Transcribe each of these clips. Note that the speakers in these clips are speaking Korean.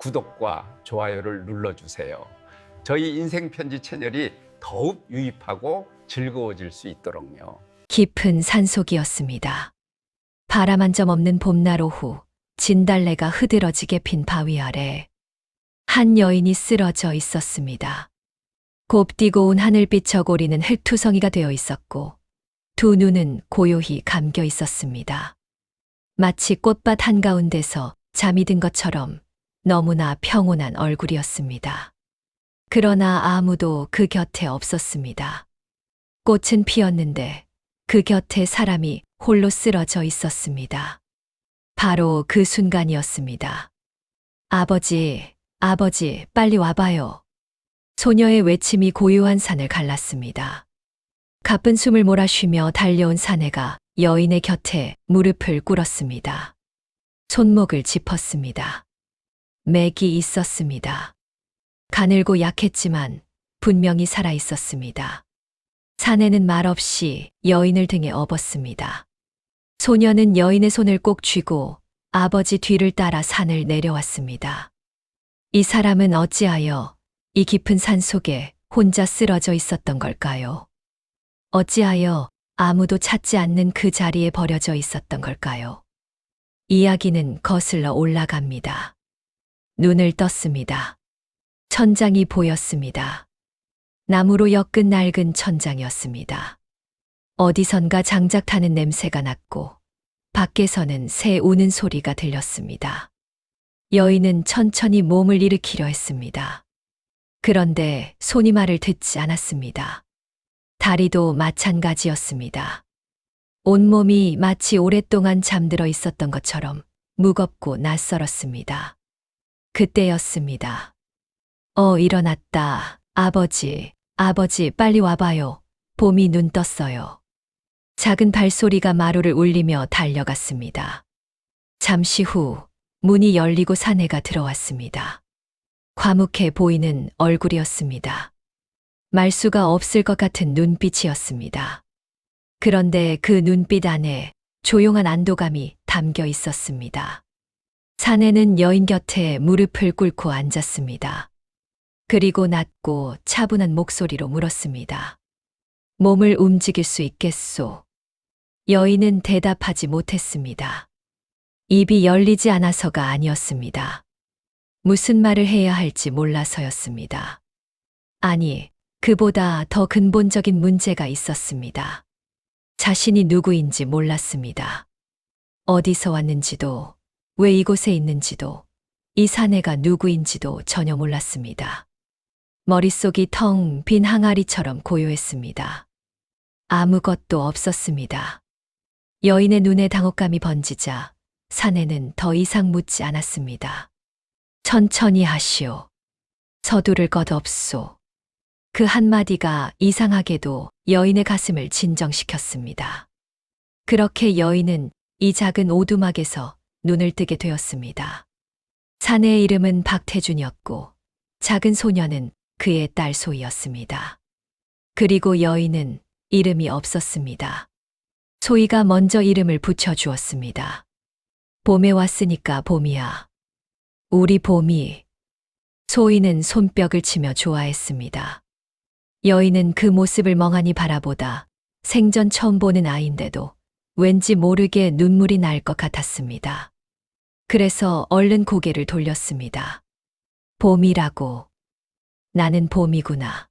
구독과 좋아요를 눌러주세요. 저희 인생편지 채널이 더욱 유익하고 즐거워질 수 있도록요. 깊은 산속이었습니다. 바람 한 점 없는 봄날 오후, 진달래가 흐드러지게 핀 바위 아래 한 여인이 쓰러져 있었습니다. 곱디고 온 하늘빛 저고리는 흙투성이가 되어 있었고 두 눈은 고요히 감겨 있었습니다. 마치 꽃밭 한가운데서 잠이 든 것처럼 너무나 평온한 얼굴이었습니다. 그러나 아무도 그 곁에 없었습니다. 꽃은 피었는데 그 곁에 사람이 홀로 쓰러져 있었습니다. 바로 그 순간이었습니다. 아버지, 아버지, 빨리 와봐요. 소녀의 외침이 고요한 산을 갈랐습니다. 가쁜 숨을 몰아쉬며 달려온 사내가 여인의 곁에 무릎을 꿇었습니다. 손목을 짚었습니다. 맥이 있었습니다. 가늘고 약했지만 분명히 살아 있었습니다. 사내는 말없이 여인을 등에 업었습니다. 소녀는 여인의 손을 꼭 쥐고 아버지 뒤를 따라 산을 내려왔습니다. 이 사람은 어찌하여 이 깊은 산 속에 혼자 쓰러져 있었던 걸까요? 어찌하여 아무도 찾지 않는 그 자리에 버려져 있었던 걸까요? 이야기는 거슬러 올라갑니다. 눈을 떴습니다. 천장이 보였습니다. 나무로 엮은 낡은 천장이었습니다. 어디선가 장작 타는 냄새가 났고 밖에서는 새 우는 소리가 들렸습니다. 여인은 천천히 몸을 일으키려 했습니다. 그런데 손이 말을 듣지 않았습니다. 다리도 마찬가지였습니다. 온몸이 마치 오랫동안 잠들어 있었던 것처럼 무겁고 낯설었습니다. 그때였습니다. 일어났다. 아버지, 아버지, 빨리 와봐요. 봄이 눈 떴어요. 작은 발소리가 마루를 울리며 달려갔습니다. 잠시 후 문이 열리고 사내가 들어왔습니다. 과묵해 보이는 얼굴이었습니다. 말수가 없을 것 같은 눈빛이었습니다. 그런데 그 눈빛 안에 조용한 안도감이 담겨 있었습니다. 사내는 여인 곁에 무릎을 꿇고 앉았습니다. 그리고 낮고 차분한 목소리로 물었습니다. 몸을 움직일 수 있겠소? 여인은 대답하지 못했습니다. 입이 열리지 않아서가 아니었습니다. 무슨 말을 해야 할지 몰라서였습니다. 아니, 그보다 더 근본적인 문제가 있었습니다. 자신이 누구인지 몰랐습니다. 어디서 왔는지도, 왜 이곳에 있는지도, 이 사내가 누구인지도 전혀 몰랐습니다. 머릿속이 텅 빈 항아리처럼 고요했습니다. 아무것도 없었습니다. 여인의 눈에 당혹감이 번지자 사내는 더 이상 묻지 않았습니다. 천천히 하시오. 서두를 것 없소. 그 한마디가 이상하게도 여인의 가슴을 진정시켰습니다. 그렇게 여인은 이 작은 오두막에서 눈을 뜨게 되었습니다. 사내의 이름은 박태준이었고 작은 소녀는 그의 딸 소희였습니다. 그리고 여인은 이름이 없었습니다. 소희가 먼저 이름을 붙여주었습니다. 봄에 왔으니까 봄이야. 우리 봄이. 소희는 손뼉을 치며 좋아했습니다. 여인은 그 모습을 멍하니 바라보다 생전 처음 보는 아이인데도 왠지 모르게 눈물이 날 것 같았습니다. 그래서 얼른 고개를 돌렸습니다. 봄이라고. 나는 봄이구나.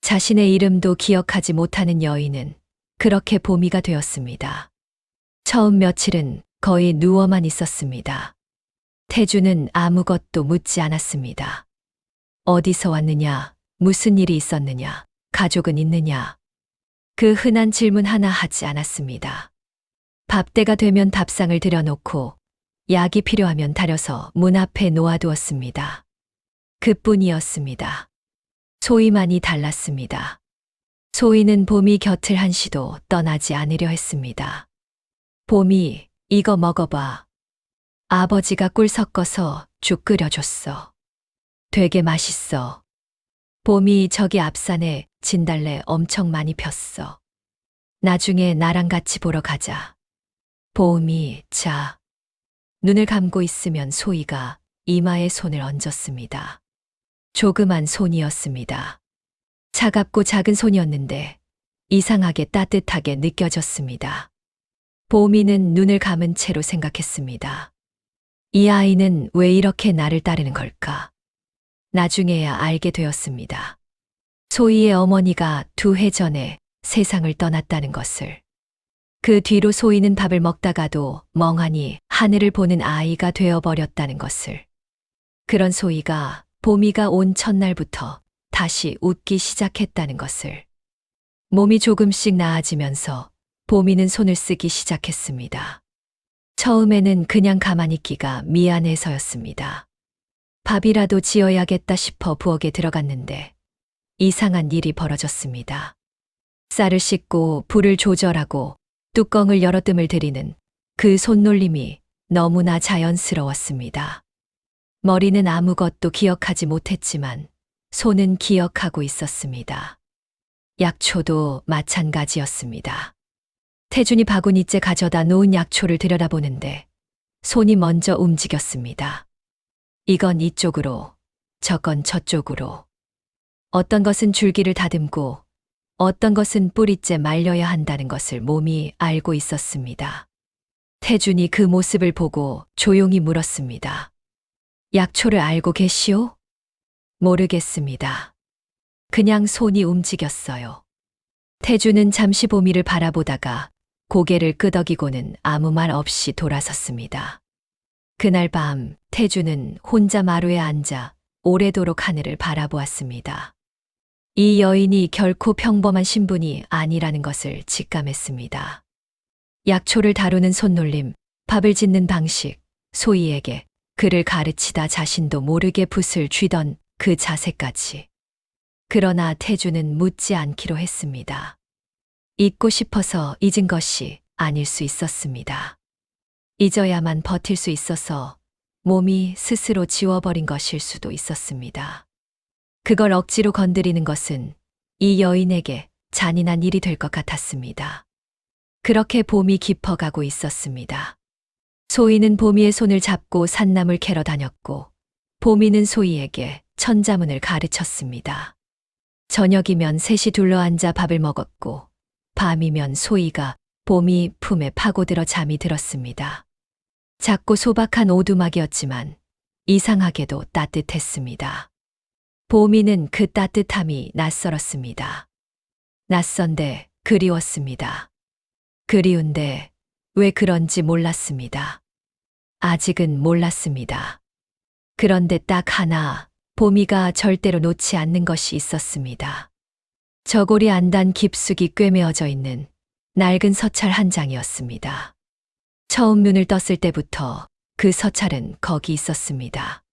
자신의 이름도 기억하지 못하는 여인은 그렇게 봄이가 되었습니다. 처음 며칠은 거의 누워만 있었습니다. 태주는 아무것도 묻지 않았습니다. 어디서 왔느냐, 무슨 일이 있었느냐, 가족은 있느냐. 그 흔한 질문 하나 하지 않았습니다. 밥때가 되면 밥상을 들여놓고 약이 필요하면 다려서 문 앞에 놓아두었습니다. 그뿐이었습니다. 소희만이 달랐습니다. 소희는 봄이 곁을 한시도 떠나지 않으려 했습니다. 봄이, 이거 먹어봐. 아버지가 꿀 섞어서 죽 끓여줬어. 되게 맛있어. 봄이 저기 앞산에 진달래 엄청 많이 폈어. 나중에 나랑 같이 보러 가자. 봄이, 자. 눈을 감고 있으면 소희가 이마에 손을 얹었습니다. 조그만 손이었습니다. 차갑고 작은 손이었는데 이상하게 따뜻하게 느껴졌습니다. 보미는 눈을 감은 채로 생각했습니다. 이 아이는 왜 이렇게 나를 따르는 걸까? 나중에야 알게 되었습니다. 소희의 어머니가 2해 전에 세상을 떠났다는 것을. 그 뒤로 소희는 밥을 먹다가도 멍하니 하늘을 보는 아이가 되어버렸다는 것을. 그런 소희가 보미가 온 첫날부터 다시 웃기 시작했다는 것을. 몸이 조금씩 나아지면서 보미는 손을 쓰기 시작했습니다. 처음에는 그냥 가만히 있기가 미안해서였습니다. 밥이라도 지어야겠다 싶어 부엌에 들어갔는데 이상한 일이 벌어졌습니다. 쌀을 씻고 불을 조절하고 뚜껑을 열어 뜸을 들이는 그 손놀림이 너무나 자연스러웠습니다. 머리는 아무것도 기억하지 못했지만 손은 기억하고 있었습니다. 약초도 마찬가지였습니다. 태준이 바구니째 가져다 놓은 약초를 들여다보는데 손이 먼저 움직였습니다. 이건 이쪽으로, 저건 저쪽으로. 어떤 것은 줄기를 다듬고 어떤 것은 뿌리째 말려야 한다는 것을 몸이 알고 있었습니다. 태준이 그 모습을 보고 조용히 물었습니다. 약초를 알고 계시오? 모르겠습니다. 그냥 손이 움직였어요. 태준은 잠시 보미를 바라보다가 고개를 끄덕이고는 아무 말 없이 돌아섰습니다. 그날 밤 태준은 혼자 마루에 앉아 오래도록 하늘을 바라보았습니다. 이 여인이 결코 평범한 신분이 아니라는 것을 직감했습니다. 약초를 다루는 손놀림, 밥을 짓는 방식, 소희에게 그를 가르치다 자신도 모르게 붓을 쥐던 그 자세까지. 그러나 태주는 묻지 않기로 했습니다. 잊고 싶어서 잊은 것이 아닐 수 있었습니다. 잊어야만 버틸 수 있어서 몸이 스스로 지워버린 것일 수도 있었습니다. 그걸 억지로 건드리는 것은 이 여인에게 잔인한 일이 될 것 같았습니다. 그렇게 봄이 깊어가고 있었습니다. 소희는 보미의 손을 잡고 산나물 캐러 다녔고 보미는 소희에게 천자문을 가르쳤습니다. 저녁이면 셋이 둘러앉아 밥을 먹었고 밤이면 소희가 보미 품에 파고들어 잠이 들었습니다. 작고 소박한 오두막이었지만 이상하게도 따뜻했습니다. 보미는 그 따뜻함이 낯설었습니다. 낯선데 그리웠습니다. 그리운데 왜 그런지 몰랐습니다. 아직은 몰랐습니다. 그런데 딱 하나 보미가 절대로 놓지 않는 것이 있었습니다. 저고리 안단 깊숙이 꿰매어져 있는 낡은 서찰 한 장이었습니다. 처음 눈을 떴을 때부터 그 서찰은 거기 있었습니다.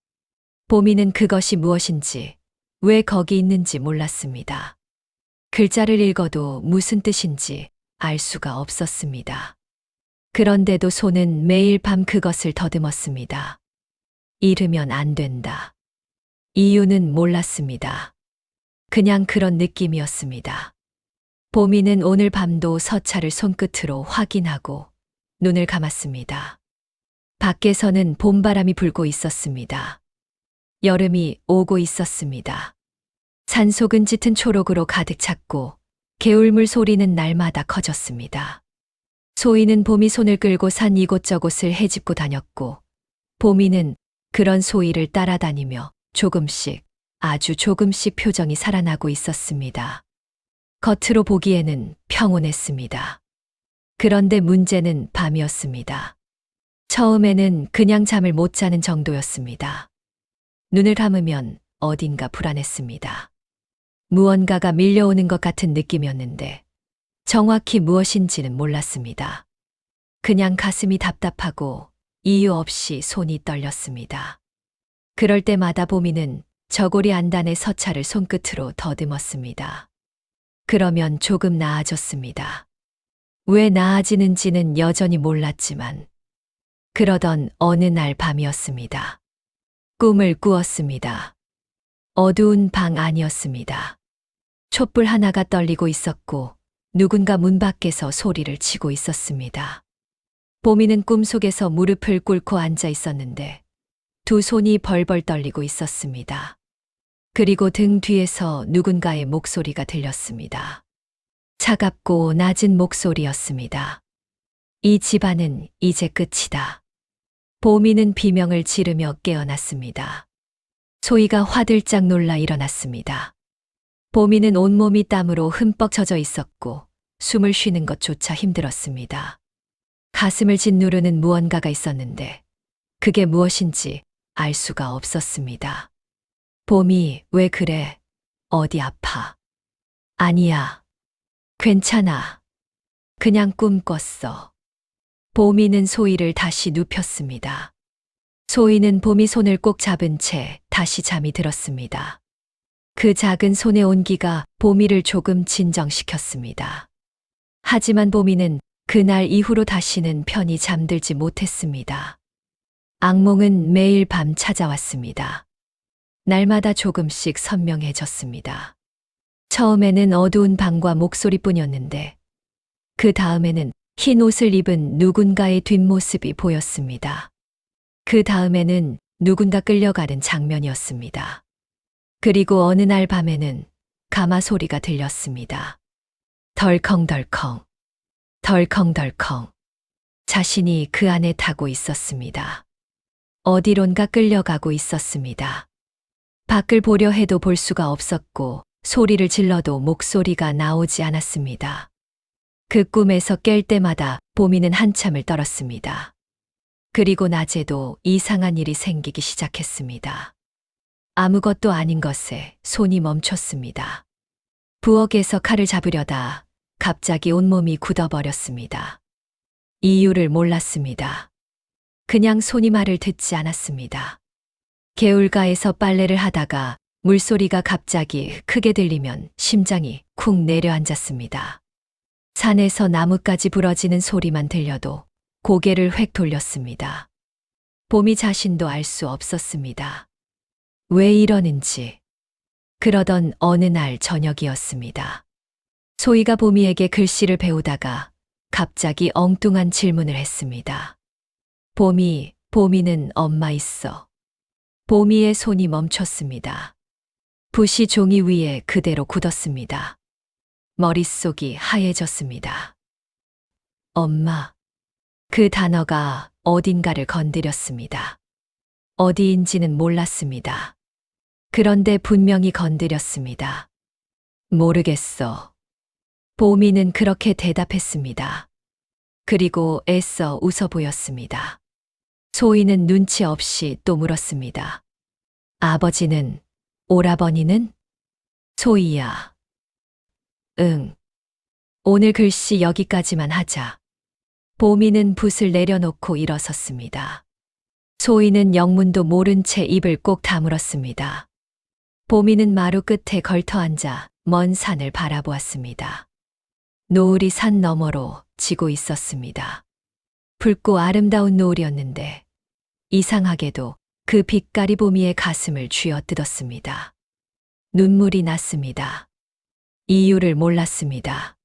보미는 그것이 무엇인지, 왜 거기 있는지 몰랐습니다. 글자를 읽어도 무슨 뜻인지 알 수가 없었습니다. 그런데도 손은 매일 밤 그것을 더듬었습니다. 잃으면 안 된다. 이유는 몰랐습니다. 그냥 그런 느낌이었습니다. 보미는 오늘 밤도 서찰을 손끝으로 확인하고 눈을 감았습니다. 밖에서는 봄바람이 불고 있었습니다. 여름이 오고 있었습니다. 산속은 짙은 초록으로 가득 찼고 개울물 소리는 날마다 커졌습니다. 소희는 보미 손을 끌고 산 이곳저곳을 헤집고 다녔고 보미는 그런 소희를 따라다니며 조금씩 아주 조금씩 표정이 살아나고 있었습니다. 겉으로 보기에는 평온했습니다. 그런데 문제는 밤이었습니다. 처음에는 그냥 잠을 못 자는 정도였습니다. 눈을 감으면 어딘가 불안했습니다. 무언가가 밀려오는 것 같은 느낌이었는데 정확히 무엇인지는 몰랐습니다. 그냥 가슴이 답답하고 이유 없이 손이 떨렸습니다. 그럴 때마다 보미는 저고리 안단의 서찰을 손끝으로 더듬었습니다. 그러면 조금 나아졌습니다. 왜 나아지는지는 여전히 몰랐지만 그러던 어느 날 밤이었습니다. 꿈을 꾸었습니다. 어두운 방 안이었습니다. 촛불 하나가 떨리고 있었고 누군가 문 밖에서 소리를 치고 있었습니다. 보미는 꿈속에서 무릎을 꿇고 앉아 있었는데 두 손이 벌벌 떨리고 있었습니다. 그리고 등 뒤에서 누군가의 목소리가 들렸습니다. 차갑고 낮은 목소리였습니다. 이 집안은 이제 끝이다. 보미는 비명을 지르며 깨어났습니다. 소희가 화들짝 놀라 일어났습니다. 보미는 온몸이 땀으로 흠뻑 젖어 있었고 숨을 쉬는 것조차 힘들었습니다. 가슴을 짓누르는 무언가가 있었는데 그게 무엇인지 알 수가 없었습니다. 봄이 왜 그래? 어디 아파? 아니야. 괜찮아. 그냥 꿈 꿨어. 봄이는 소희를 다시 눕혔습니다. 소희는 봄이 손을 꼭 잡은 채 다시 잠이 들었습니다. 그 작은 손의 온기가 봄이를 조금 진정시켰습니다. 하지만 봄이는 그날 이후로 다시는 편히 잠들지 못했습니다. 악몽은 매일 밤 찾아왔습니다. 날마다 조금씩 선명해졌습니다. 처음에는 어두운 방과 목소리뿐이었는데 그 다음에는 흰 옷을 입은 누군가의 뒷모습이 보였습니다. 그 다음에는 누군가 끌려가는 장면이었습니다. 그리고 어느 날 밤에는 가마 소리가 들렸습니다. 덜컹덜컹, 덜컹덜컹. 자신이 그 안에 타고 있었습니다. 어디론가 끌려가고 있었습니다. 밖을 보려 해도 볼 수가 없었고 소리를 질러도 목소리가 나오지 않았습니다. 그 꿈에서 깰 때마다 봄이는 한참을 떨었습니다. 그리고 낮에도 이상한 일이 생기기 시작했습니다. 아무것도 아닌 것에 손이 멈췄습니다. 부엌에서 칼을 잡으려다 갑자기 온몸이 굳어버렸습니다. 이유를 몰랐습니다. 그냥 손이 말을 듣지 않았습니다. 개울가에서 빨래를 하다가 물소리가 갑자기 크게 들리면 심장이 쿵 내려앉았습니다. 산에서 나뭇가지 부러지는 소리만 들려도 고개를 획 돌렸습니다. 봄이 자신도 알 수 없었습니다. 왜 이러는지. 그러던 어느 날 저녁이었습니다. 소희가 봄이에게 글씨를 배우다가 갑자기 엉뚱한 질문을 했습니다. 봄이는 엄마 있어. 봄이의 손이 멈췄습니다. 붓이 종이 위에 그대로 굳었습니다. 머릿속이 하얘졌습니다. 엄마. 그 단어가 어딘가를 건드렸습니다. 어디인지는 몰랐습니다. 그런데 분명히 건드렸습니다. 모르겠어. 봄이는 그렇게 대답했습니다. 그리고 애써 웃어 보였습니다. 소희는 눈치 없이 또 물었습니다. 아버지는? 오라버니는? 소희야. 응. 오늘 글씨 여기까지만 하자. 봄이는 붓을 내려놓고 일어섰습니다. 소희는 영문도 모른 채 입을 꼭 다물었습니다. 봄이는 마루 끝에 걸터 앉아 먼 산을 바라보았습니다. 노을이 산 너머로 지고 있었습니다. 붉고 아름다운 노을이었는데 이상하게도 그 빛깔이 봄이의 가슴을 쥐어뜯었습니다. 눈물이 났습니다. 이유를 몰랐습니다.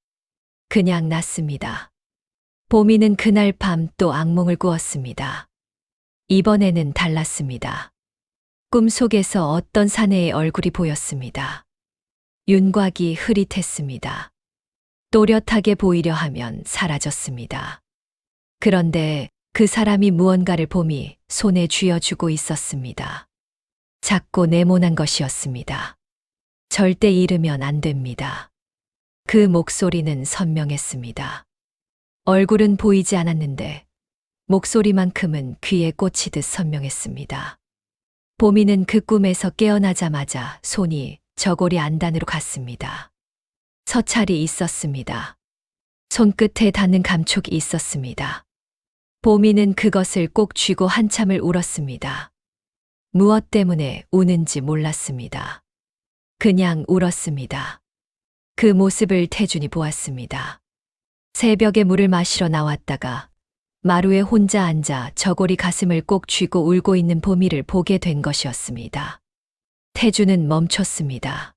그냥 났습니다. 봄이는 그날 밤 또 악몽을 꾸었습니다. 이번에는 달랐습니다. 꿈속에서 어떤 사내의 얼굴이 보였습니다. 윤곽이 흐릿했습니다. 또렷하게 보이려 하면 사라졌습니다. 그런데 그 사람이 무언가를 봄이 손에 쥐어주고 있었습니다. 작고 네모난 것이었습니다. 절대 잃으면 안 됩니다. 그 목소리는 선명했습니다. 얼굴은 보이지 않았는데 목소리만큼은 귀에 꽂히듯 선명했습니다. 봄이는 그 꿈에서 깨어나자마자 손이 저고리 안단으로 갔습니다. 서찰이 있었습니다. 손끝에 닿는 감촉이 있었습니다. 봄이는 그것을 꼭 쥐고 한참을 울었습니다. 무엇 때문에 우는지 몰랐습니다. 그냥 울었습니다. 그 모습을 태준이 보았습니다. 새벽에 물을 마시러 나왔다가 마루에 혼자 앉아 저고리 가슴을 꼭 쥐고 울고 있는 봄이를 보게 된 것이었습니다. 태준은 멈췄습니다.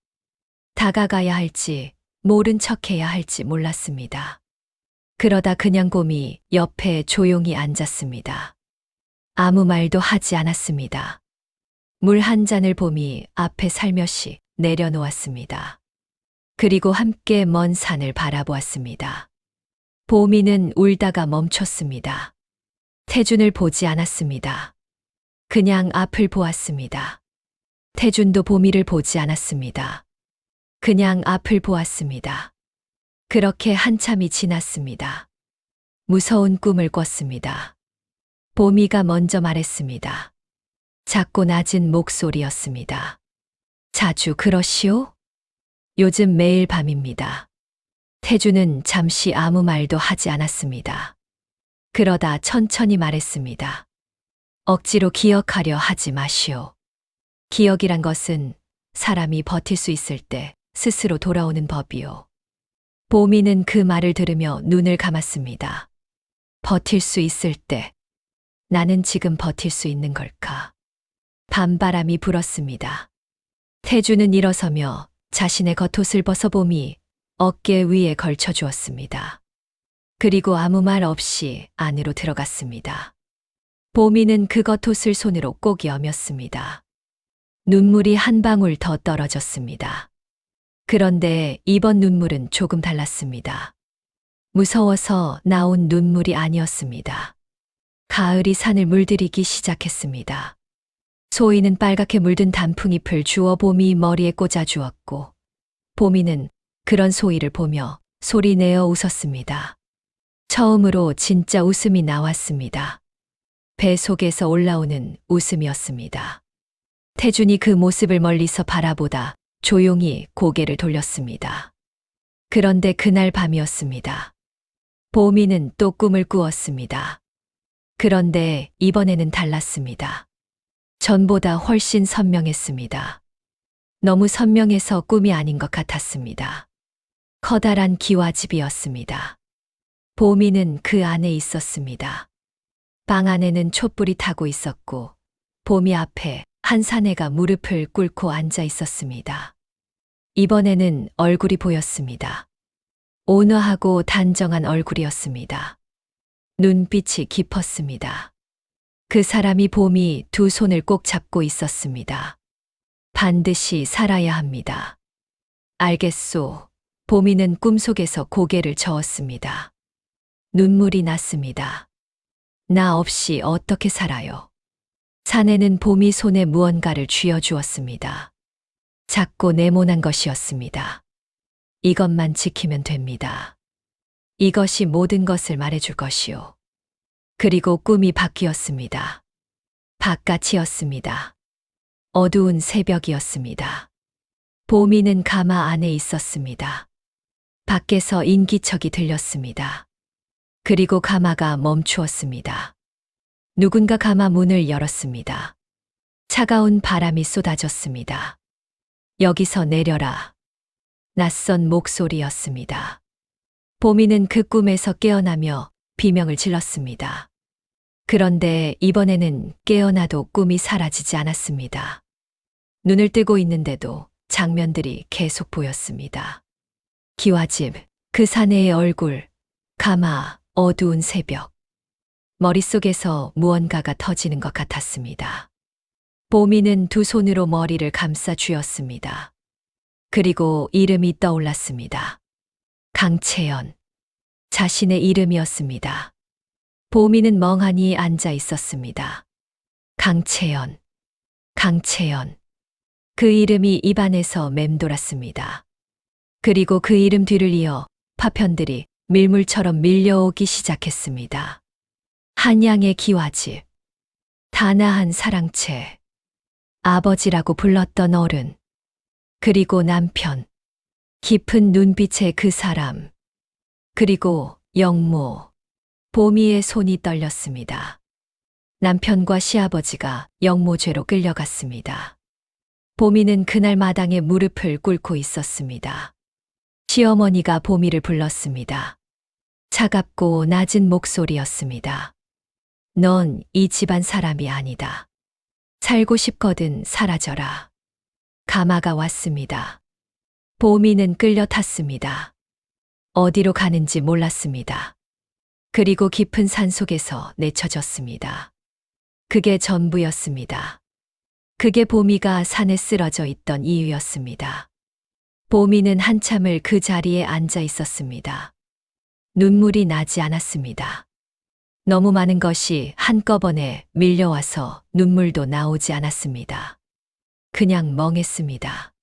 다가가야 할지 모른 척해야 할지 몰랐습니다. 그러다 그냥 봄이 옆에 조용히 앉았습니다. 아무 말도 하지 않았습니다. 물 한 잔을 봄이 앞에 살며시 내려놓았습니다. 그리고 함께 먼 산을 바라보았습니다. 봄이는 울다가 멈췄습니다. 태준을 보지 않았습니다. 그냥 앞을 보았습니다. 태준도 봄이를 보지 않았습니다. 그냥 앞을 보았습니다. 그렇게 한참이 지났습니다. 무서운 꿈을 꿨습니다. 봄이가 먼저 말했습니다. 작고 낮은 목소리였습니다. 자주 그러시오? 요즘 매일 밤입니다. 태주는 잠시 아무 말도 하지 않았습니다. 그러다 천천히 말했습니다. 억지로 기억하려 하지 마시오. 기억이란 것은 사람이 버틸 수 있을 때 스스로 돌아오는 법이오. 봄이는 그 말을 들으며 눈을 감았습니다. 버틸 수 있을 때 나는 지금 버틸 수 있는 걸까? 밤바람이 불었습니다. 태주는 일어서며 자신의 겉옷을 벗어 봄이 어깨 위에 걸쳐 주었습니다. 그리고 아무 말 없이 안으로 들어갔습니다. 봄이는 그 겉옷을 손으로 꼭 여몄습니다. 눈물이 한 방울 더 떨어졌습니다. 그런데 이번 눈물은 조금 달랐습니다. 무서워서 나온 눈물이 아니었습니다. 가을이 산을 물들이기 시작했습니다. 소희는 빨갛게 물든 단풍잎을 주워 봄이 머리에 꽂아 주었고, 봄이는 그런 소희를 보며 소리내어 웃었습니다. 처음으로 진짜 웃음이 나왔습니다. 배 속에서 올라오는 웃음이었습니다. 태준이 그 모습을 멀리서 바라보다 조용히 고개를 돌렸습니다. 그런데 그날 밤이었습니다. 봄이는 또 꿈을 꾸었습니다. 그런데 이번에는 달랐습니다. 전보다 훨씬 선명했습니다. 너무 선명해서 꿈이 아닌 것 같았습니다. 커다란 기와집이었습니다. 봄이는 그 안에 있었습니다. 방 안에는 촛불이 타고 있었고, 봄이 앞에 한 사내가 무릎을 꿇고 앉아 있었습니다. 이번에는 얼굴이 보였습니다. 온화하고 단정한 얼굴이었습니다. 눈빛이 깊었습니다. 그 사람이 봄이 두 손을 꼭 잡고 있었습니다. 반드시 살아야 합니다. 알겠소. 봄이는 꿈속에서 고개를 저었습니다. 눈물이 났습니다. 나 없이 어떻게 살아요? 사내는 봄이 손에 무언가를 쥐어주었습니다. 작고 네모난 것이었습니다. 이것만 지키면 됩니다. 이것이 모든 것을 말해줄 것이오. 그리고 꿈이 바뀌었습니다. 바깥이었습니다. 어두운 새벽이었습니다. 봄이는 가마 안에 있었습니다. 밖에서 인기척이 들렸습니다. 그리고 가마가 멈추었습니다. 누군가 가마 문을 열었습니다. 차가운 바람이 쏟아졌습니다. 여기서 내려라. 낯선 목소리였습니다. 봄이는 그 꿈에서 깨어나며 비명을 질렀습니다. 그런데 이번에는 깨어나도 꿈이 사라지지 않았습니다. 눈을 뜨고 있는데도 장면들이 계속 보였습니다. 기와집, 그 사내의 얼굴, 가마, 어두운 새벽. 머릿속에서 무언가가 터지는 것 같았습니다. 봄이는 두 손으로 머리를 감싸 쥐었습니다. 그리고 이름이 떠올랐습니다. 강채연. 자신의 이름이었습니다. 봄이는 멍하니 앉아 있었습니다. 강채연. 강채연. 그 이름이 입안에서 맴돌았습니다. 그리고 그 이름 뒤를 이어 파편들이 밀물처럼 밀려오기 시작했습니다. 한양의 기와집. 단아한 사랑채. 아버지라고 불렀던 어른. 그리고 남편. 깊은 눈빛의 그 사람. 그리고 영모. 봄이의 손이 떨렸습니다. 남편과 시아버지가 영모죄로 끌려갔습니다. 봄이는 그날 마당에 무릎을 꿇고 있었습니다. 시어머니가 봄이를 불렀습니다. 차갑고 낮은 목소리였습니다. 넌 이 집안 사람이 아니다. 살고 싶거든 사라져라. 가마가 왔습니다. 봄이는 끌려 탔습니다. 어디로 가는지 몰랐습니다. 그리고 깊은 산속에서 내쳐졌습니다. 그게 전부였습니다. 그게 보미가 산에 쓰러져 있던 이유였습니다. 보미는 한참을 그 자리에 앉아 있었습니다. 눈물이 나지 않았습니다. 너무 많은 것이 한꺼번에 밀려와서 눈물도 나오지 않았습니다. 그냥 멍했습니다.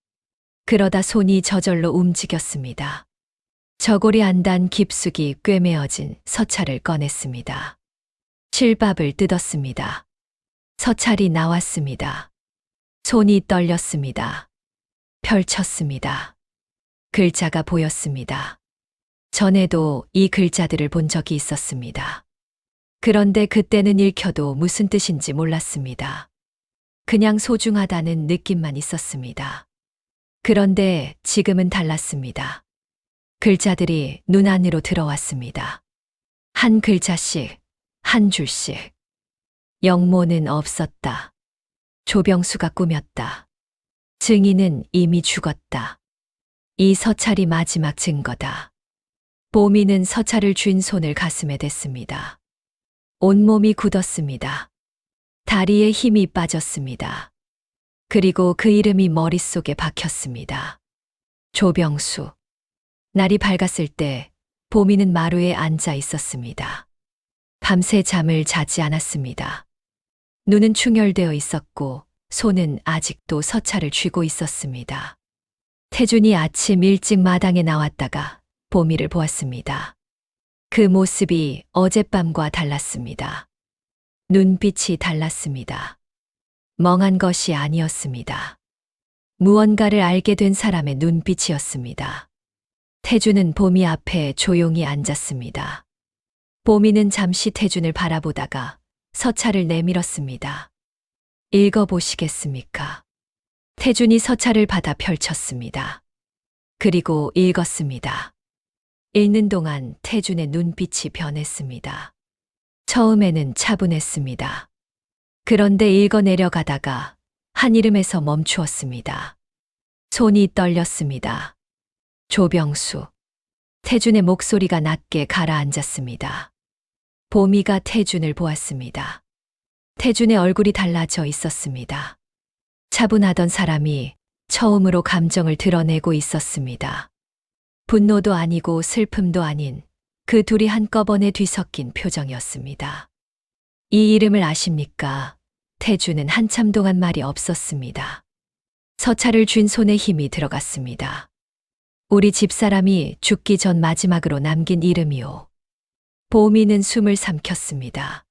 그러다 손이 저절로 움직였습니다. 저고리 안단 깊숙이 꿰매어진 서찰을 꺼냈습니다. 실밥을 뜯었습니다. 서찰이 나왔습니다. 손이 떨렸습니다. 펼쳤습니다. 글자가 보였습니다. 전에도 이 글자들을 본 적이 있었습니다. 그런데 그때는 읽혀도 무슨 뜻인지 몰랐습니다. 그냥 소중하다는 느낌만 있었습니다. 그런데 지금은 달랐습니다. 글자들이 눈 안으로 들어왔습니다. 한 글자씩, 한 줄씩. 영모는 없었다. 조병수가 꾸몄다. 증인은 이미 죽었다. 이 서찰이 마지막 증거다. 보미는 서찰을 쥔 손을 가슴에 댔습니다. 온몸이 굳었습니다. 다리에 힘이 빠졌습니다. 그리고 그 이름이 머릿속에 박혔습니다. 조병수. 날이 밝았을 때 보미는 마루에 앉아 있었습니다. 밤새 잠을 자지 않았습니다. 눈은 충혈되어 있었고 손은 아직도 서찰을 쥐고 있었습니다. 태준이 아침 일찍 마당에 나왔다가 보미를 보았습니다. 그 모습이 어젯밤과 달랐습니다. 눈빛이 달랐습니다. 멍한 것이 아니었습니다. 무언가를 알게 된 사람의 눈빛이었습니다. 태준은 보미 앞에 조용히 앉았습니다. 보미는 잠시 태준을 바라보다가 서찰을 내밀었습니다. 읽어보시겠습니까? 태준이 서찰을 받아 펼쳤습니다. 그리고 읽었습니다. 읽는 동안 태준의 눈빛이 변했습니다. 처음에는 차분했습니다. 그런데 읽어 내려가다가 한 이름에서 멈추었습니다. 손이 떨렸습니다. 조병수. 태준의 목소리가 낮게 가라앉았습니다. 보미가 태준을 보았습니다. 태준의 얼굴이 달라져 있었습니다. 차분하던 사람이 처음으로 감정을 드러내고 있었습니다. 분노도 아니고 슬픔도 아닌 그 둘이 한꺼번에 뒤섞인 표정이었습니다. 이 이름을 아십니까? 태준은 한참 동안 말이 없었습니다. 서찰을 쥔 손에 힘이 들어갔습니다. 우리 집사람이 죽기 전 마지막으로 남긴 이름이요. 보미는 숨을 삼켰습니다.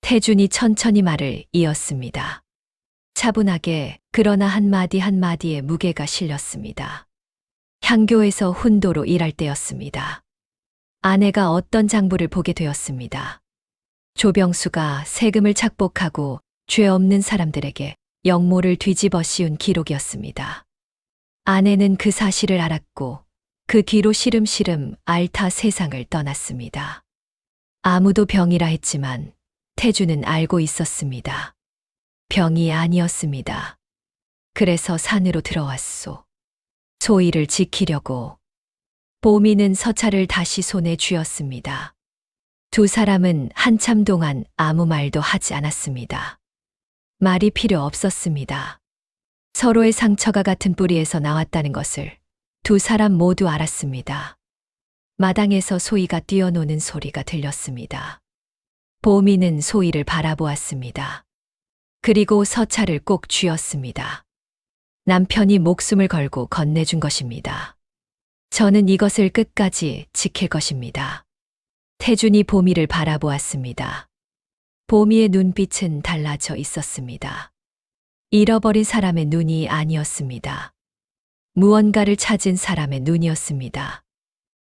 태준이 천천히 말을 이었습니다. 차분하게 그러나 한마디 한마디에 무게가 실렸습니다. 향교에서 훈도로 일할 때였습니다. 아내가 어떤 장부를 보게 되었습니다. 조병수가 세금을 착복하고 죄 없는 사람들에게 영모를 뒤집어 씌운 기록이었습니다. 아내는 그 사실을 알았고 그 뒤로 시름시름 앓다 세상을 떠났습니다. 아무도 병이라 했지만 태주는 알고 있었습니다. 병이 아니었습니다. 그래서 산으로 들어왔소. 소희를 지키려고. 보미는 서찰을 다시 손에 쥐었습니다. 두 사람은 한참 동안 아무 말도 하지 않았습니다. 말이 필요 없었습니다. 서로의 상처가 같은 뿌리에서 나왔다는 것을 두 사람 모두 알았습니다. 마당에서 소희가 뛰어노는 소리가 들렸습니다. 보미는 소희를 바라보았습니다. 그리고 서찰을 꼭 쥐었습니다. 남편이 목숨을 걸고 건네준 것입니다. 저는 이것을 끝까지 지킬 것입니다. 태준이 보미를 바라보았습니다. 보미의 눈빛은 달라져 있었습니다. 잃어버린 사람의 눈이 아니었습니다. 무언가를 찾은 사람의 눈이었습니다.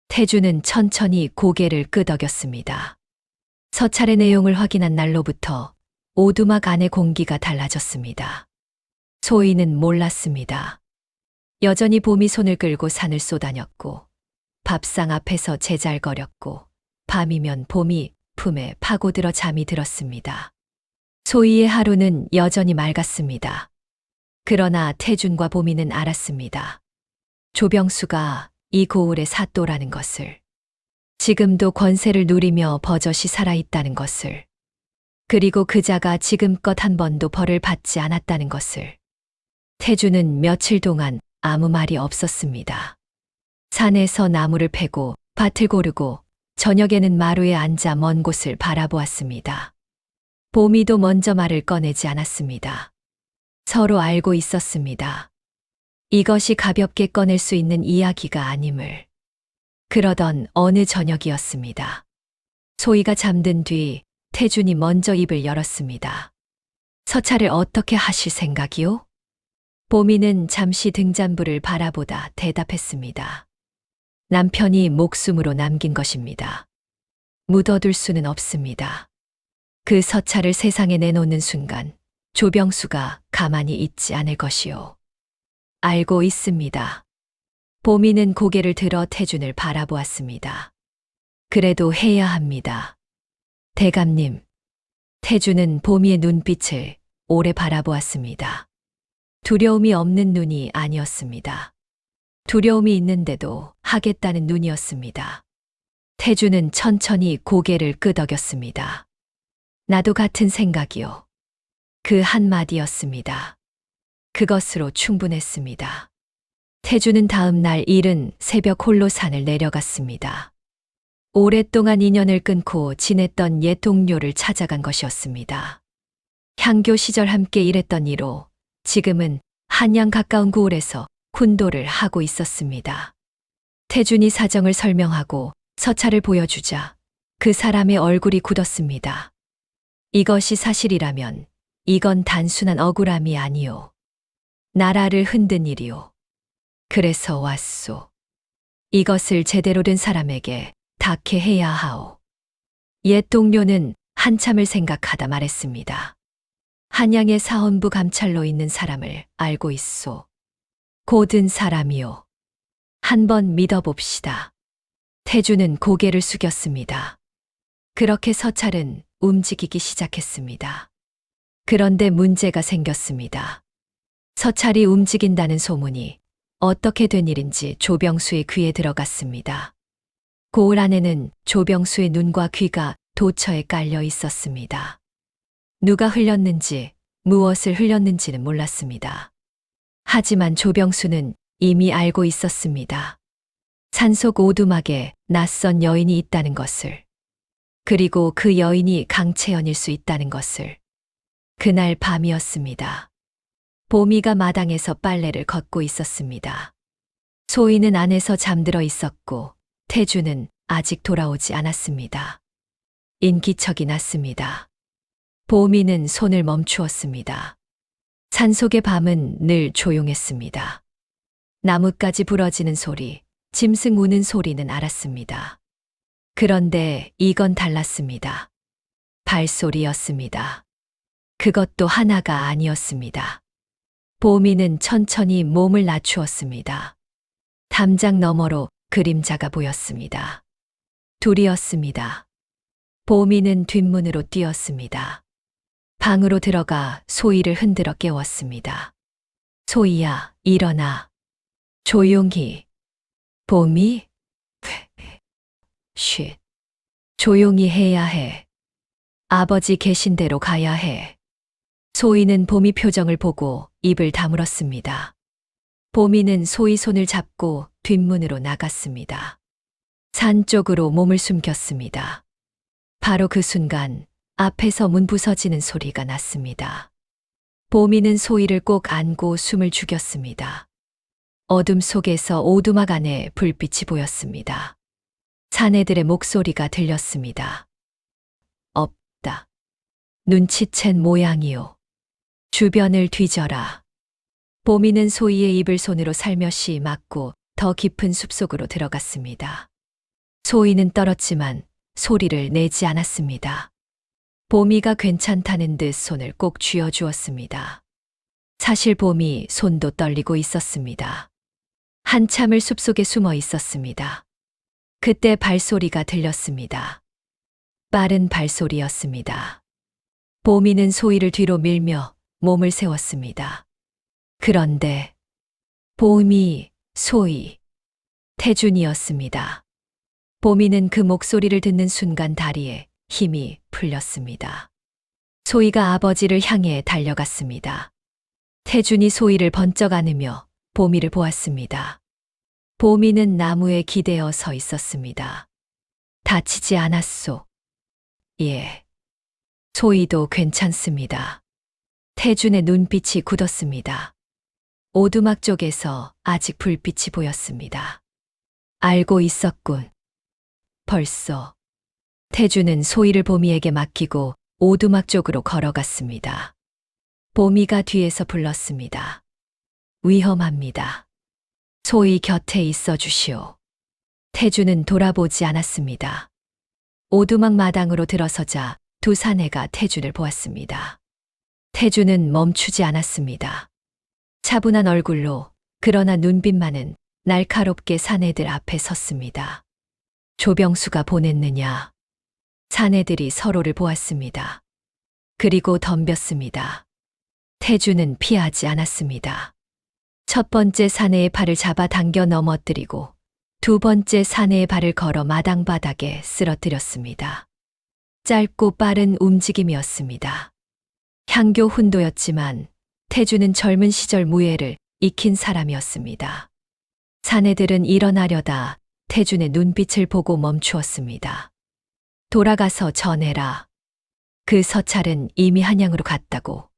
태준은 천천히 고개를 끄덕였습니다. 서찰의 내용을 확인한 날로부터 오두막 안의 공기가 달라졌습니다. 소희는 몰랐습니다. 여전히 보미 손을 끌고 산을 쏘다녔고 밥상 앞에서 제잘거렸고 밤이면 보미 품에 파고들어 잠이 들었습니다. 소희의 하루는 여전히 맑았습니다. 그러나 태준과 보미는 알았습니다. 조병수가 이 고을의 사또라는 것을, 지금도 권세를 누리며 버젓이 살아있다는 것을. 그리고 그자가 지금껏 한 번도 벌을 받지 않았다는 것을. 태주는 며칠 동안 아무 말이 없었습니다. 산에서 나무를 패고 밭을 고르고 저녁에는 마루에 앉아 먼 곳을 바라보았습니다. 보미도 먼저 말을 꺼내지 않았습니다. 서로 알고 있었습니다. 이것이 가볍게 꺼낼 수 있는 이야기가 아님을. 그러던 어느 저녁이었습니다. 소희가 잠든 뒤 태준이 먼저 입을 열었습니다. 서찰을 어떻게 하실 생각이요? 보미는 잠시 등잔불을 바라보다 대답했습니다. 남편이 목숨으로 남긴 것입니다. 묻어둘 수는 없습니다. 그 서찰을 세상에 내놓는 순간 조병수가 가만히 있지 않을 것이요. 알고 있습니다. 보미는 고개를 들어 태준을 바라보았습니다. 그래도 해야 합니다. 대감님. 태준은 보미의 눈빛을 오래 바라보았습니다. 두려움이 없는 눈이 아니었습니다. 두려움이 있는데도 하겠다는 눈이었습니다. 태준은 천천히 고개를 끄덕였습니다. 나도 같은 생각이요. 그 한마디였습니다. 그것으로 충분했습니다. 태준은 다음 날 이른 새벽 홀로 산을 내려갔습니다. 오랫동안 인연을 끊고 지냈던 옛 동료를 찾아간 것이었습니다. 향교 시절 함께 일했던 이로 지금은 한양 가까운 구울에서 군도를 하고 있었습니다. 태준이 사정을 설명하고 서찰을 보여주자 그 사람의 얼굴이 굳었습니다. 이것이 사실이라면 이건 단순한 억울함이 아니오. 나라를 흔든 일이오. 그래서 왔소. 이것을 제대로 된 사람에게 닿게 해야 하오. 옛 동료는 한참을 생각하다 말했습니다. 한양의 사헌부 감찰로 있는 사람을 알고 있소. 고든 사람이요. 한번 믿어봅시다. 태주는 고개를 숙였습니다. 그렇게 서찰은 움직이기 시작했습니다. 그런데 문제가 생겼습니다. 서찰이 움직인다는 소문이 어떻게 된 일인지 조병수의 귀에 들어갔습니다. 고을 안에는 조병수의 눈과 귀가 도처에 깔려 있었습니다. 누가 흘렸는지, 무엇을 흘렸는지는 몰랐습니다. 하지만 조병수는 이미 알고 있었습니다. 산속 오두막에 낯선 여인이 있다는 것을. 그리고 그 여인이 강채연일 수 있다는 것을. 그날 밤이었습니다. 보미가 마당에서 빨래를 걷고 있었습니다. 소희는 안에서 잠들어 있었고 태주는 아직 돌아오지 않았습니다. 인기척이 났습니다. 보미는 손을 멈추었습니다. 산속의 밤은 늘 조용했습니다. 나뭇가지 부러지는 소리, 짐승 우는 소리는 알았습니다. 그런데 이건 달랐습니다. 발소리였습니다. 그것도 하나가 아니었습니다. 보미는 천천히 몸을 낮추었습니다. 담장 너머로 그림자가 보였습니다. 둘이었습니다. 보미는 뒷문으로 뛰었습니다. 방으로 들어가 소희를 흔들어 깨웠습니다. 소희야, 일어나. 조용히. 보미? 쉿. 조용히 해야 해. 아버지 계신 대로 가야 해. 소희는 보미 표정을 보고 입을 다물었습니다. 보미는 소희 손을 잡고 뒷문으로 나갔습니다. 산 쪽으로 몸을 숨겼습니다. 바로 그 순간 앞에서 문 부서지는 소리가 났습니다. 보미는 소희를 꼭 안고 숨을 죽였습니다. 어둠 속에서 오두막 안에 불빛이 보였습니다. 사내들의 목소리가 들렸습니다. 없다. 눈치챈 모양이요. 주변을 뒤져라. 보미는 소희의 입을 손으로 살며시 막고 더 깊은 숲속으로 들어갔습니다. 소희는 떨었지만 소리를 내지 않았습니다. 보미가 괜찮다는 듯 손을 꼭 쥐어주었습니다. 사실 보미 손도 떨리고 있었습니다. 한참을 숲속에 숨어 있었습니다. 그때 발소리가 들렸습니다. 빠른 발소리였습니다. 보미는 소희를 뒤로 밀며 몸을 세웠습니다. 그런데 보미, 소희, 태준이었습니다. 보미는 그 목소리를 듣는 순간 다리에 힘이 풀렸습니다. 소희가 아버지를 향해 달려갔습니다. 태준이 소희를 번쩍 안으며 보미를 보았습니다. 보미는 나무에 기대어 서 있었습니다. 다치지 않았소. 예. 소희도 괜찮습니다. 태준의 눈빛이 굳었습니다. 오두막 쪽에서 아직 불빛이 보였습니다. 알고 있었군. 벌써. 태준은 소희를 보미에게 맡기고 오두막 쪽으로 걸어갔습니다. 보미가 뒤에서 불렀습니다. 위험합니다. 소희 곁에 있어 주시오. 태준은 돌아보지 않았습니다. 오두막 마당으로 들어서자 두 사내가 태준을 보았습니다. 태준은 멈추지 않았습니다. 차분한 얼굴로 그러나 눈빛만은 날카롭게 사내들 앞에 섰습니다. 조병수가 보냈느냐? 사내들이 서로를 보았습니다. 그리고 덤볐습니다. 태준은 피하지 않았습니다. 첫 번째 사내의 발을 잡아 당겨 넘어뜨리고 두 번째 사내의 발을 걸어 마당 바닥에 쓰러뜨렸습니다. 짧고 빠른 움직임이었습니다. 향교 훈도였지만 태준은 젊은 시절 무예를 익힌 사람이었습니다. 사내들은 일어나려다 태준의 눈빛을 보고 멈추었습니다. 돌아가서 전해라. 그 서찰은 이미 한양으로 갔다고.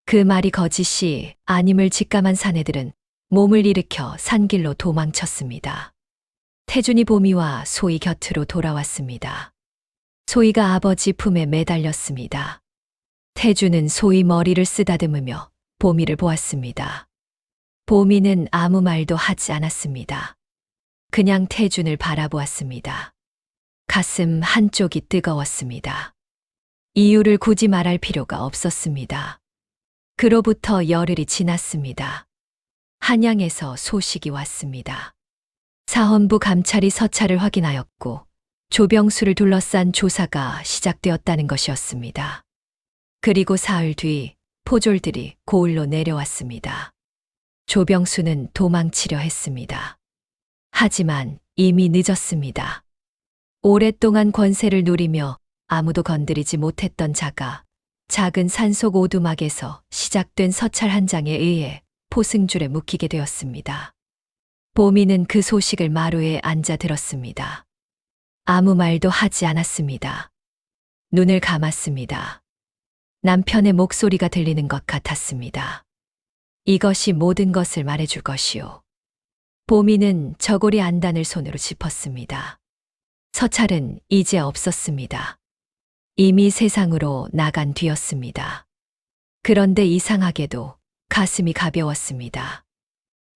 그 말이 거짓이 아님을 직감한 사내들은 몸을 일으켜 산길로 도망쳤습니다. 태준이 보미와 소희 곁으로 돌아왔습니다. 소희가 아버지 품에 매달렸습니다. 태준은 소희 머리를 쓰다듬으며 보미를 보았습니다. 보미는 아무 말도 하지 않았습니다. 그냥 태준을 바라보았습니다. 가슴 한쪽이 뜨거웠습니다. 이유를 굳이 말할 필요가 없었습니다. 그로부터 열흘이 지났습니다. 한양에서 소식이 왔습니다. 사헌부 감찰이 서찰을 확인하였고 조병수를 둘러싼 조사가 시작되었다는 것이었습니다. 그리고 사흘 뒤 포졸들이 고을로 내려왔습니다. 조병수는 도망치려 했습니다. 하지만 이미 늦었습니다. 오랫동안 권세를 누리며 아무도 건드리지 못했던 자가 작은 산속 오두막에서 시작된 서찰 한 장에 의해 포승줄에 묶이게 되었습니다. 보미는 그 소식을 마루에 앉아 들었습니다. 아무 말도 하지 않았습니다. 눈을 감았습니다. 남편의 목소리가 들리는 것 같았습니다. 이것이 모든 것을 말해줄 것이오. 보미는 저고리 안단을 손으로 짚었습니다. 서찰은 이제 없었습니다. 이미 세상으로 나간 뒤였습니다. 그런데 이상하게도 가슴이 가벼웠습니다.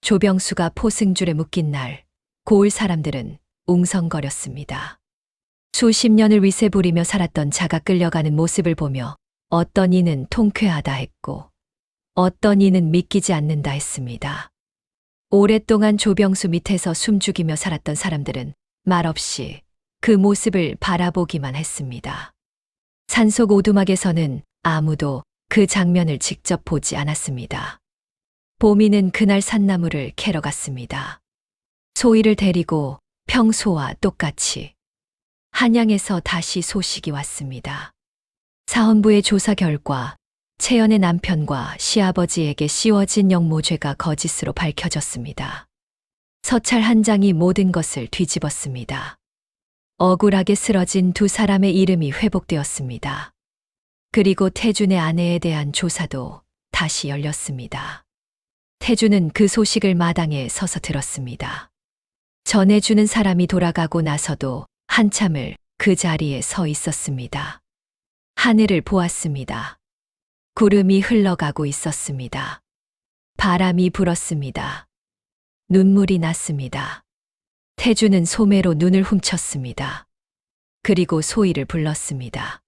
조병수가 포승줄에 묶인 날 고을 사람들은 웅성거렸습니다. 수십 년을 위세 부리며 살았던 자가 끌려가는 모습을 보며 어떤 이는 통쾌하다 했고 어떤 이는 믿기지 않는다 했습니다. 오랫동안 조병수 밑에서 숨죽이며 살았던 사람들은 말없이 그 모습을 바라보기만 했습니다. 산속 오두막에서는 아무도 그 장면을 직접 보지 않았습니다. 보미는 그날 산나무를 캐러 갔습니다. 소희를 데리고 평소와 똑같이 한양에서 다시 소식이 왔습니다. 사헌부의 조사 결과 채연의 남편과 시아버지에게 씌워진 영모죄가 거짓으로 밝혀졌습니다. 서찰 한 장이 모든 것을 뒤집었습니다. 억울하게 쓰러진 두 사람의 이름이 회복되었습니다. 그리고 태준의 아내에 대한 조사도 다시 열렸습니다. 태준은 그 소식을 마당에 서서 들었습니다. 전해주는 사람이 돌아가고 나서도 한참을 그 자리에 서 있었습니다. 하늘을 보았습니다. 구름이 흘러가고 있었습니다. 바람이 불었습니다. 눈물이 났습니다. 태준은 소매로 눈을 훔쳤습니다. 그리고 소희를 불렀습니다.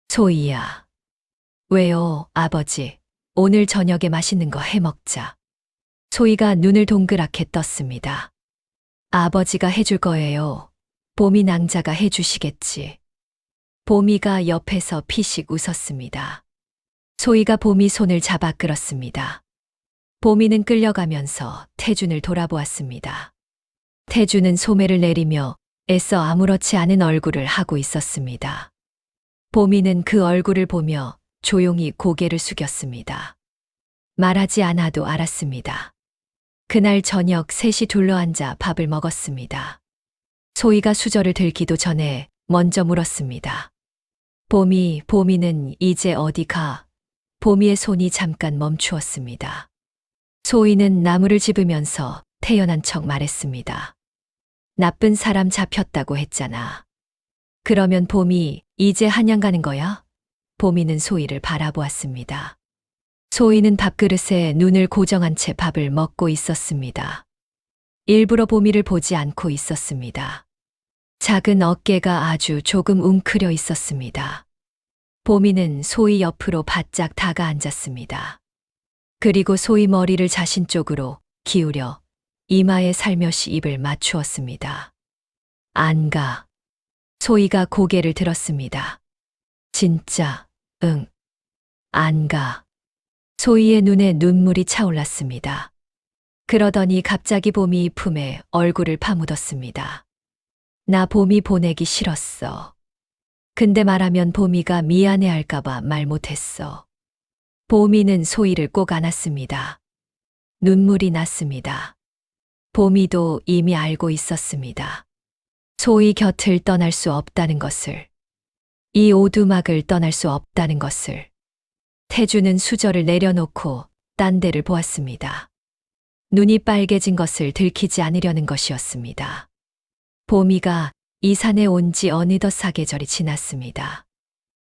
소희야. 왜요, 아버지? 오늘 저녁에 맛있는 거 해먹자. 소희가 눈을 동그랗게 떴습니다. 아버지가 해줄 거예요. 보미 낭자가 해주시겠지. 보미가 옆에서 피식 웃었습니다. 소희가 보미 손을 잡아 끌었습니다. 보미는 끌려가면서 태준을 돌아보았습니다. 태준은 소매를 내리며 애써 아무렇지 않은 얼굴을 하고 있었습니다. 보미는 그 얼굴을 보며 조용히 고개를 숙였습니다. 말하지 않아도 알았습니다. 그날 저녁 셋이 둘러앉아 밥을 먹었습니다. 소희가 수저를 들기도 전에 먼저 물었습니다. 봄이는 이제 어디 가? 봄이의 손이 잠깐 멈추었습니다. 소희는 나무를 집으면서 태연한 척 말했습니다. 나쁜 사람 잡혔다고 했잖아. 그러면 봄이 이제 한양 가는 거야? 봄이는 소희를 바라보았습니다. 소희는 밥그릇에 눈을 고정한 채 밥을 먹고 있었습니다. 일부러 봄이를 보지 않고 있었습니다. 작은 어깨가 아주 조금 웅크려 있었습니다. 봄이는 소희 옆으로 바짝 다가 앉았습니다. 그리고 소희 머리를 자신 쪽으로 기울여 이마에 살며시 입을 맞추었습니다. 안 가. 소희가 고개를 들었습니다. 진짜, 응. 안 가. 소희의 눈에 눈물이 차올랐습니다. 그러더니 갑자기 봄이 품에 얼굴을 파묻었습니다. 나 봄이 보내기 싫었어. 근데 말하면 봄이가 미안해할까봐 말 못했어. 봄이는 소희를 꼭 안았습니다. 눈물이 났습니다. 봄이도 이미 알고 있었습니다. 소희 곁을 떠날 수 없다는 것을. 이 오두막을 떠날 수 없다는 것을. 태주는 수저를 내려놓고 딴 데를 보았습니다. 눈이 빨개진 것을 들키지 않으려는 것이었습니다. 봄이가 이 산에 온 지 어느덧 사계절이 지났습니다.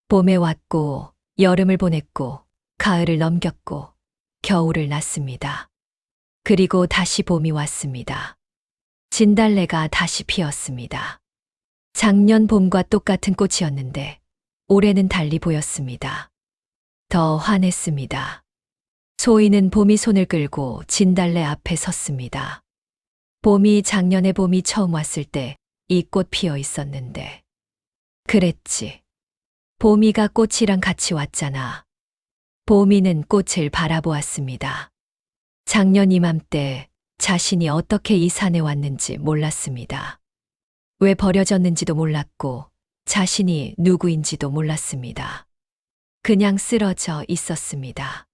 봄에 왔고, 여름을 보냈고, 가을을 넘겼고, 겨울을 났습니다. 그리고 다시 봄이 왔습니다. 진달래가 다시 피었습니다. 작년 봄과 똑같은 꽃이었는데, 올해는 달리 보였습니다. 더 환했습니다. 소희는 봄이 손을 끌고 진달래 앞에 섰습니다. 봄이 작년에 봄이 처음 왔을 때 이 꽃 피어 있었는데. 그랬지. 봄이가 꽃이랑 같이 왔잖아. 봄이는 꽃을 바라보았습니다. 작년 이맘때 자신이 어떻게 이 산에 왔는지 몰랐습니다. 왜 버려졌는지도 몰랐고 자신이 누구인지도 몰랐습니다. 그냥 쓰러져 있었습니다.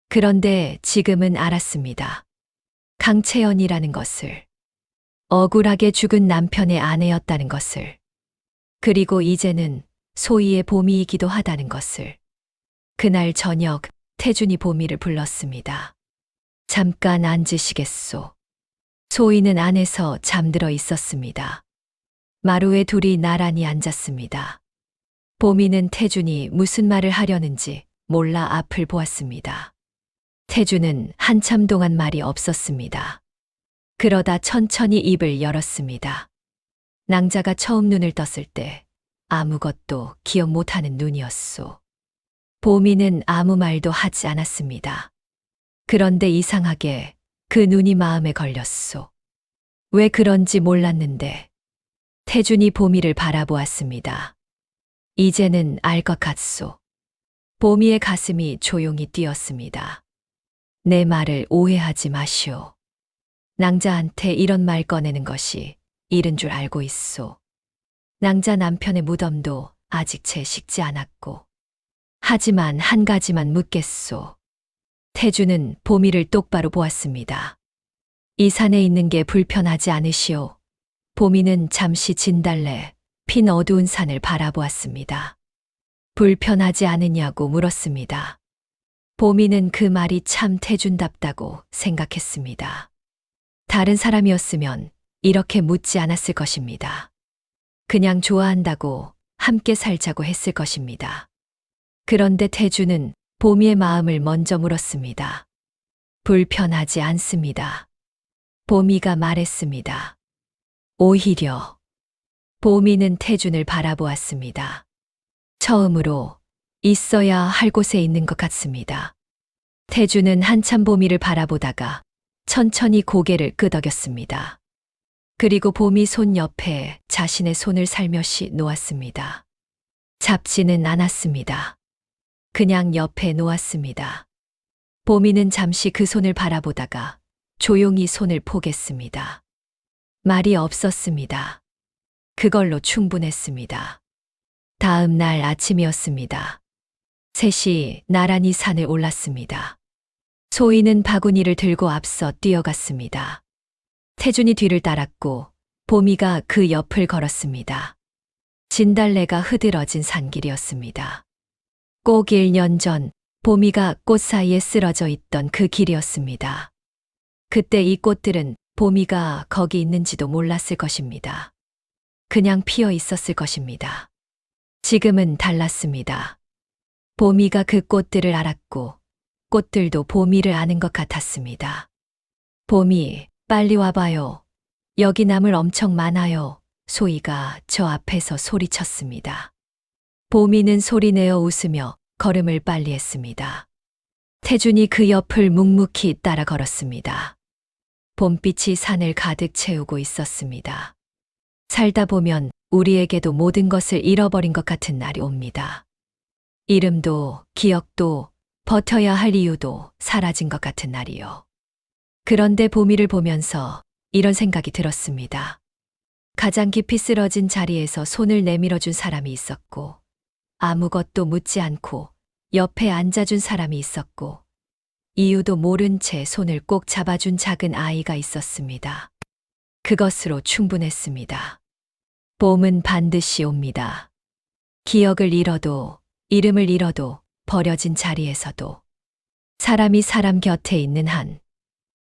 그런데 지금은 알았습니다. 강채연이라는 것을. 억울하게 죽은 남편의 아내였다는 것을. 그리고 이제는 소희의 봄이이기도 하다는 것을. 그날 저녁 태준이 봄이를 불렀습니다. 잠깐 앉으시겠소. 소희는 안에서 잠들어 있었습니다. 마루에 둘이 나란히 앉았습니다. 봄이는 태준이 무슨 말을 하려는지 몰라 앞을 보았습니다. 태준은 한참 동안 말이 없었습니다. 그러다 천천히 입을 열었습니다. 낭자가 처음 눈을 떴을 때 아무것도 기억 못하는 눈이었소. 봄이는 아무 말도 하지 않았습니다. 그런데 이상하게 그 눈이 마음에 걸렸소. 왜 그런지 몰랐는데 태준이 봄이를 바라보았습니다. 이제는 알 것 같소. 봄이의 가슴이 조용히 뛰었습니다. 내 말을 오해하지 마시오. 낭자한테 이런 말 꺼내는 것이 일은 줄 알고 있소. 낭자 남편의 무덤도 아직 채 식지 않았고. 하지만 한 가지만 묻겠소. 태주는 봄이를 똑바로 보았습니다. 이 산에 있는 게 불편하지 않으시오? 봄이는 잠시 진달래, 핀 어두운 산을 바라보았습니다. 불편하지 않으냐고 물었습니다. 봄이는 그 말이 참 태준답다고 생각했습니다. 다른 사람이었으면 이렇게 묻지 않았을 것입니다. 그냥 좋아한다고 함께 살자고 했을 것입니다. 그런데 태주는 봄이의 마음을 먼저 물었습니다. 불편하지 않습니다. 봄이가 말했습니다. 오히려. 봄이는 태준을 바라보았습니다. 처음으로 있어야 할 곳에 있는 것 같습니다. 태준은 한참 봄이를 바라보다가 천천히 고개를 끄덕였습니다. 그리고 봄이 손 옆에 자신의 손을 살며시 놓았습니다. 잡지는 않았습니다. 그냥 옆에 놓았습니다. 봄이는 잠시 그 손을 바라보다가 조용히 손을 포겠습니다. 말이 없었습니다. 그걸로 충분했습니다. 다음 날 아침이었습니다. 셋이 나란히 산을 올랐습니다. 소희는 바구니를 들고 앞서 뛰어갔습니다. 태준이 뒤를 따랐고 보미가 그 옆을 걸었습니다. 진달래가 흐드러진 산길이었습니다. 꼭 1년 전 보미가 꽃 사이에 쓰러져 있던 그 길이었습니다. 그때 이 꽃들은 보미가 거기 있는지도 몰랐을 것입니다. 그냥 피어 있었을 것입니다. 지금은 달랐습니다. 보미가 그 꽃들을 알았고 꽃들도 보미를 아는 것 같았습니다. 보미, 빨리 와봐요. 여기 나물 엄청 많아요. 소희가 저 앞에서 소리쳤습니다. 보미는 소리내어 웃으며 걸음을 빨리 했습니다. 태준이 그 옆을 묵묵히 따라 걸었습니다. 봄빛이 산을 가득 채우고 있었습니다. 살다 보면 우리에게도 모든 것을 잃어버린 것 같은 날이 옵니다. 이름도 기억도 버텨야 할 이유도 사라진 것 같은 날이요. 그런데 보미를 보면서 이런 생각이 들었습니다. 가장 깊이 쓰러진 자리에서 손을 내밀어준 사람이 있었고, 아무것도 묻지 않고 옆에 앉아준 사람이 있었고, 이유도 모른 채 손을 꼭 잡아준 작은 아이가 있었습니다. 그것으로 충분했습니다. 봄은 반드시 옵니다. 기억을 잃어도, 이름을 잃어도, 버려진 자리에서도, 사람이 사람 곁에 있는 한,